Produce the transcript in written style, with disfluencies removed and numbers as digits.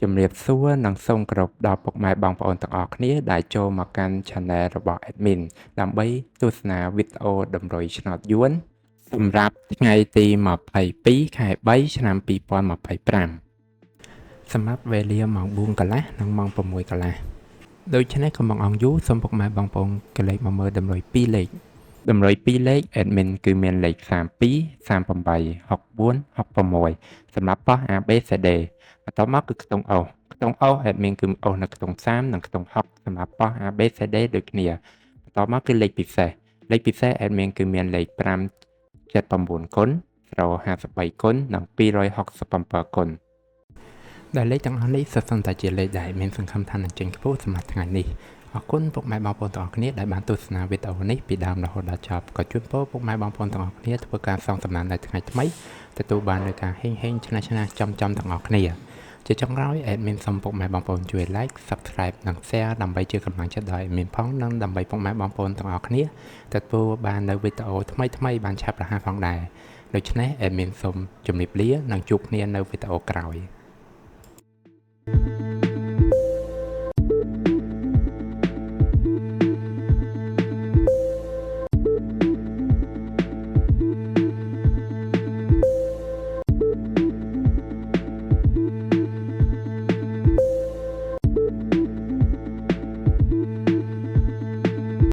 ជំរាបសួរនិងសូមគោរពដល់ពុកម៉ែបងប្អូនទាំងអស់គ្នាដែលចូលមកកាន់ Channel របស់ Admin ដើម្បីទស្សនាវីដេអូតម្រុយឆ្នោតយួនសម្រាប់ថ្ងៃទី22ខែ3ឆ្នាំ2025សម្រាប់វេលាម៉ោង4កន្លះនិងម៉ោង6កន្លះដូច្នេះកុំបង្អង់យូរសូមពុកម៉ែបងប្អូនកលេចមកមើលតម្រុយ2លេខតម្រុយ2លេខ Admin គឺមានលេខ32 38 64 66សម្រាប់ប៉ោះ ABCD បន្ទាប់មកគឺខ្ទង់អូសខ្ទង់អូស Admin គឺអូសនៅខ្ទង់30និងខ្ទង់60សម្រាប់ប៉ោះ ABCD ដូចគ្នាបន្ទាប់មកគឺលេខពិសេសAdmin គឺមានលេខ5 79គុណ053គុណនិង267គុណដែលលេខទាំងអស់នេះសុទ្ធសឹងតែជាលេខដែលមានសង្ឃឹមថានឹងចេញខ្ពស់សម្រាប់ថ្ងៃនេះអរគុណពុកម៉ែបងប្អូនទាំងអស់គ្នាដែលបានទស្សនាវីដេអូនេះពីដើមរហូតដល់ចប់ក៏ជូនពរពុកម៉ែបងប្អូនទាំងអស់គ្នាធ្វើការសងសំណាននៅថ្ងៃថ្មីទទួលបាននូវការហេងឆ្នះចំទាំងអស់គ្នាជាចុងក្រោយ Admin សូមពុកម៉ែបងប្អូនជួយ Like Subscribe និង Share ដើម្បីជាកម្លាំងចិត្តដល់ Admin ផងនិងដើម្បីពុកម៉ែបងប្អូនទាំងអស់គ្នាទទួលបាននូវវីដេអូថ្មីបានឆាប់រហ័សផងដែរដូច្នេះ Admin សូមជម្រាបលានិងជួបគ្នានៅវីដេអូក្រោយ